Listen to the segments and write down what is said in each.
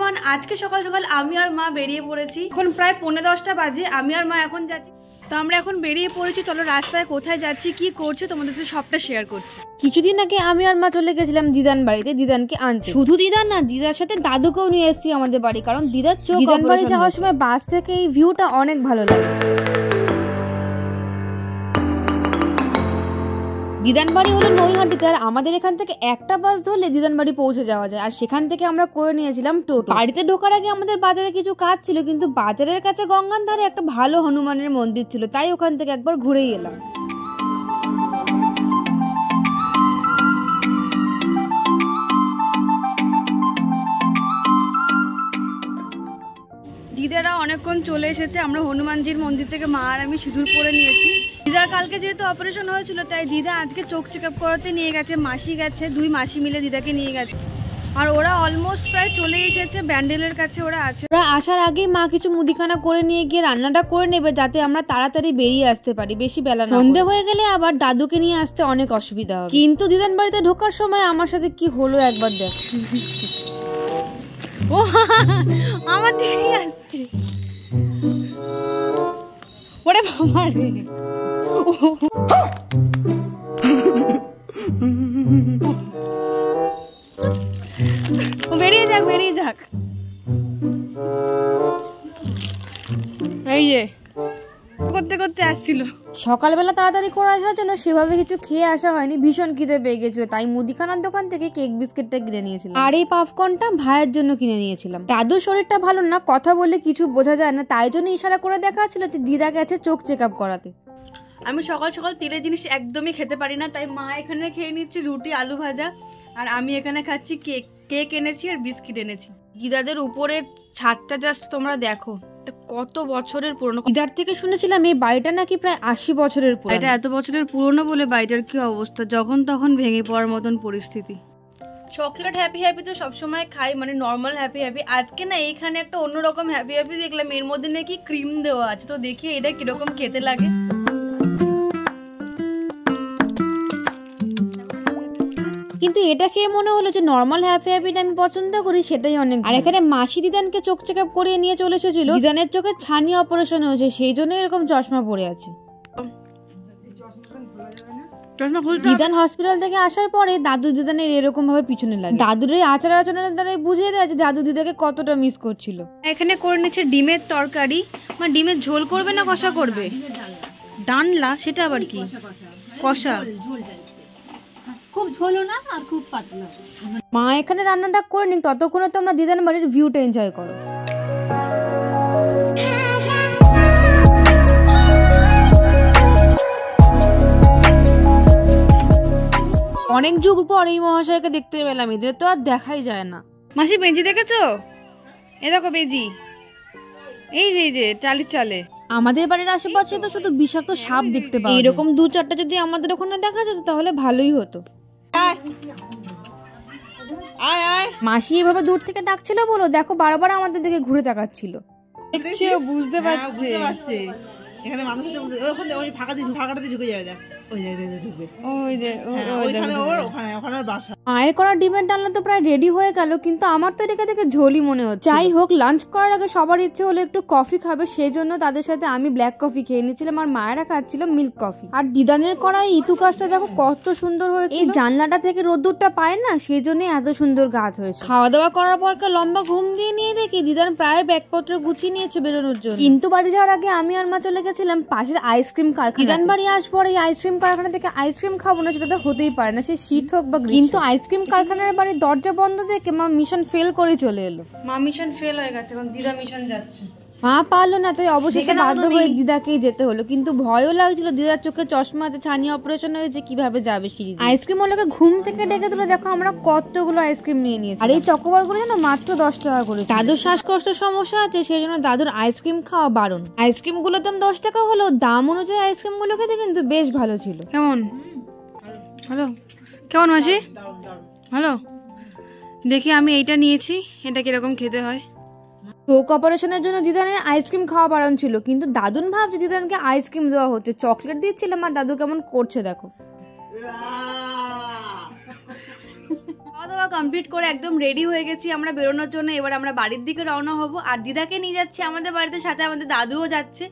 Everyone, আজকে সকাল সকাল আমি আর মা বেরিয়ে পড়েছি। এখন প্রায় 10:45 বাজে। আমি আর মা এখন যাচ্ছি, তো আমরা এখন বেরিয়ে পড়েছি। চলো রাস্তায় কোথায় যাচ্ছি, কি করছে তোমাদের সাথে সবটা শেয়ার করছি। কিছুদিন আগে আমি আর মা চলে গেছিলাম দিদান বাড়িতে, দিদানকে আনতে। শুধু দিদান না, দিদার সাথে দাদুকেও নিয়ে এসেছি আমাদের বাড়ি, কারণ দিদার চোখ। দিদান বাড়ি যাওয়ার সময় বাস থেকে এই ভিউটা অনেক ভালো লাগে। দিদান বাড়ি হলো নৈহাটিতে, আর আমাদের এখান থেকে একটা বাস ধরলে দিদান বাড়ি পৌঁছে যাওয়া যায়। আর সেখান থেকে আমরা করে নিয়েছিলাম টোটো। বাড়িতে ঢোকার আগে আমাদের বাজারে কিছু কাজ ছিল, কিন্তু বাজারের কাছে গঙ্গার ধারে একটা ভালো হনুমানের মন্দির ছিল, তাই ওখান থেকে একবার ঘুরেই এলাম। দিদারা অনেকক্ষণ চলে এসেছে। আমরা হনুমানজির মন্দির থেকে মা আর আমি সিঁদুর পরে নিয়েছি। দিদার কালকে যেহেতু অপারেশন হয়েছিল, তাই দিদা আজকে চোখ চেক আপ করাতে নিয়ে গেছে। মাসি গেছে, 2 মাসি মিলে দিদাকে নিয়ে গেছে। আর ওরা অলমোস্ট প্রায় চলে এসেছে, ব্যান্ডেলের কাছে ওরা আছে। ওরা আসার আগে মা কিছু মুদিখানা করে নিয়ে গিয়ে রান্নাটা করে নেবে, যাতে আমরা তাড়াতাড়ি বেরিয়ে আসতে পারি, বেশি বেলা না। সন্ধে হয়ে গেলে আবার দাদুকে নিয়ে আসতে অনেক অসুবিধা হবে। কিন্তু দিদান বাড়িতে ঢোকার সময় আমার সাথে কি হলো একবার দেখ। ও আমার দিকেই আসছে। ওরে বাবা রে, বেরিয়ে যাক বেরিয়ে যাক। এই যে করতে করতে আসছিল। সকালবেলা তাড়াতাড়ি করে আসার জন্য সেভাবে কিছু খেয়ে আসা হয়নি, ভীষণ খিদে পেয়ে গেছিল, তাই মুদিখানার দোকান থেকে কেক বিস্কিটটা কিনে নিয়েছিলাম। আর এই পপকর্নটা ভাইয়ের জন্য কিনে নিয়েছিলাম। দাদুর শরীরটা ভালো না, কথা বললে কিছু বোঝা যায় না, তাই জন্য ইশারা করে দেখা ছিল যে দিদা গেছে চোখ চেক আপ করাতে। আমি সকাল সকাল তেলের জিনিস একদমই খেতে পারি না, তাই মা এখানে খেয়ে নিচ্ছি রুটি আলু ভাজা, আর আমি এখানে খাচ্ছি কেক। কেক এনেছি আর বিস্কিট এনেছি। দিদাদের উপরের ছাদটা জাস্ট তোমরা দেখো, কত বছরের পুরনো। দিদার থেকে শুনেছিলাম এই বাড়িটা নাকি প্রায় 80 বছরের পুরনো। এটা এত বছরের পুরনো বলে বাড়িটার কি অবস্থা, যখন তখন ভেঙে পড়ার মতন পরিস্থিতি। চকলেট হ্যাপি হ্যাপি তো সবসময় খাই, মানে নর্মাল হ্যাপি হ্যাপি। আজকে না এইখানে একটা অন্যরকম হ্যাপি হ্যাপি দেখলাম, এর মধ্যে নাকি ক্রিম দেওয়া আছে, তো দেখি এটা কিরকম খেতে লাগে। কিন্তু এটা খেয়ে মনে হলো যে নর্মাল হ্যাপি হ্যাপিটা আমি পছন্দ করি, সেটাই অনেক। আর এখানে মাসি দিদানকে চোখ চেক আপ করিয়ে নিয়ে চলে এসেছিল। দিদানের চোখে ছানি অপারেশন হয়েছে, সেই জন্য এরকম চশমা পরে আছে। দিদান হসপিটাল থেকে আসার পরে দাদু দিদানের এরকম ভাবে পিছনে লাগে। দাদুর এই আচার আচরণের দ্বারা বুঝিয়ে দেয় যে দাদু দিদাকে কতটা মিস করছিল। এখানে করে নিচ্ছে ডিমের তরকারি। মানে ডিমের ঝোল করবে না কষা করবে? ডানলা, সেটা আবার কি? কষা, খুব ঝোলও না আর খুব পাতলা। মা এখানে রান্নাটা করে নিক, ততক্ষণে তোমরা দিদান বাড়ির ভিউটা এনজয় করো। অনেক যুগ পর এই মহাশয়কে দেখতে পেলাম, এদের তো আর দেখাই যায় না। মাসি বেঞ্জি দেখেছো? এ দেখো বেজি, এই যে চালির চালে। আমাদের বাড়ির আশেপাশে তো শুধু বিষাক্ত সাপ দেখতে পাই, এরকম 2-4টা যদি আমাদের ওখানে দেখা যেত তাহলে ভালোই হতো। মাসি এভাবে দূর থেকে ডাকছিল বলো, দেখো বারবার আমাদের দিকে ঘুরে তাকাচ্ছিল। বুঝতে পারছে এখানে মানুষ ওই ফাঁকাটা দিয়ে ঢুকে যাবে, দেখ ওই জায়গায় ঢুকবে, ওই যে ওখানে বাসা। মায়ের করা ডিমের ডালনা তো প্রায় রেডি হয়ে গেল, কিন্তু আমার তো এটাকে দেখে ঝোলই মনে হচ্ছে। যাই হোক, লাঞ্চ করার আগে সবার ইচ্ছে হলো একটু কফি খাবে, সেই জন্য তাদের সাথে আমি ব্ল্যাক কফি খেয়ে নিয়েছিলাম, আর মায়েরা খাচ্ছিল মিল্ক কফি। আর দিদানের করা ইতু কাজটা দেখো কত সুন্দর হয়েছে। এই জানলাটা থেকে রোদ্দুরটা পায় না, সেই জন্য এত সুন্দর গাছ হয়েছে। খাওয়া দাওয়া করার পর লম্বা ঘুম দিয়ে নিয়ে দেখি দিদান প্রায় ব্যাগপত্র গুছিয়ে নিয়েছে বেরোনোর জন্য। কিন্তু বাড়ি যাওয়ার আগে আমি আর মা চলে গেছিলাম পাশের আইসক্রিম কারখানা। দিদান বাড়ি আসবার এই আইসক্রিম কারখানা থেকে আইসক্রিম খাবো না, সেটা তো হতেই পারে না, সে শীত হোক বা গ্রীষ্ম। কিন্তু আইসক্রিম কারখানার বাড়ির দরজা বন্ধ দেখে মা মিশন ফেল করে চলে এলো। মা মিশন ফেল হয়ে গেছে, এখন দিদা মিশন যাচ্ছে। মা পারলো না, তাই অবশেষে বাধ্য হয়ে দিদাকেই যেতে হলো। কিন্তু ভয়ও লাগছিল, দিদার চোখে চশমা আছে, ছানি অপারেশন হয়েছে, কিভাবে যাবে সিঁড়ি। আইসক্রিম ওগুলোকে ঘুম থেকে ডেকে তুলে দেখো আমরা কতগুলো আইসক্রিম নিয়ে নিয়েছি। আর এই চকোবার গুলো যেন মাত্র 10 টাকা করে। দাদুর শ্বাসকষ্ট সমস্যা আছে, সেই জন্য দাদুর আইসক্রিম খাওয়া বারণ। আইসক্রিম গুলোর দাম 10 টাকা হলেও দাম অনুযায়ী আইসক্রিম গুলো খেতে কিন্তু বেশ ভালো ছিল। কেমন হ্যালো, কেমন মাসি? হ্যালো, দেখি আমি এইটা নিয়েছি, এটা কিরকম খেতে হয়। চোখ অপারেশনের জন্য দিদানের আইসক্রিম খাওয়া বারণ ছিল, কিন্তু দাদুন ভাবছে দিদানকে আইসক্রিম দেওয়া হচ্ছে। চকলেট দিচ্ছিলাম আর দাদু কেমন করছে দেখো। খাওয়া দাওয়া খাওয়া কমপ্লিট করে একদম রেডি হয়ে গেছি আমরা বেরোনোর জন্য। এবার আমরা বাড়ির দিকে রওনা হব। আর দিদাকে নিয়ে যাচ্ছি আমাদের বাড়িতে, সাথে আমাদের দাদুও যাচ্ছে।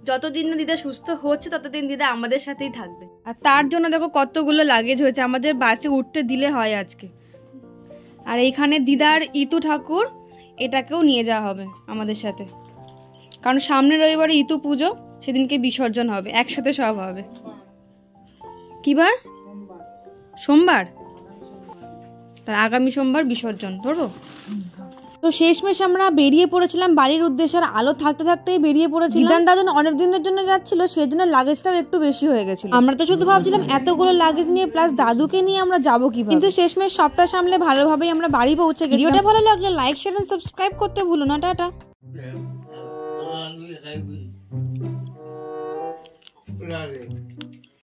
যতদিন না দিদা সুস্থ হচ্ছে ততদিন দিদা আমাদের সাথেই থাকবে। আর তার জন্য দেখো কতগুলো লাগেজ হয়েছে, আমাদের বাসে উঠতে দিলে হয় আজকে। আর এইখানে দিদার ইতু ঠাকুর, এটাকেও নিয়ে যাওয়া হবে আমাদের সাথে, কারণ সামনের রবিবারে ইতু পুজো, সেদিনকে বিসর্জন হবে, একসাথে সব হবে। কিবার? সোমবার। তার আগামী সোমবার বিসর্জন ধরবো। তো শেষমেশ আমরা বেরিয়ে পড়েছিলাম বাড়ির উদ্দেশ্যে। আর আলো থাকতে থাকতেই বেরিয়ে পড়েছিলাম। দিদান দাদন অনেক দিনের জন্য যাচ্ছিল, সেই জন্য লাগেজটাও একটু বেশি হয়ে গেছিল। আমরা তো শুধু ভাবছিলাম এতগুলো লাগেজ নিয়ে প্লাস দাদুকে নিয়ে আমরা যাবো কিভাবে, কিন্তু শেষমেশ সবটা সামলে ভালোভাবেই আমরা বাড়ি পৌঁছে গেছি। ভিডিওটা ভালো লাগলে লাইক শেয়ার এন্ড সাবস্ক্রাইব করতে ভুলো না। টাটা।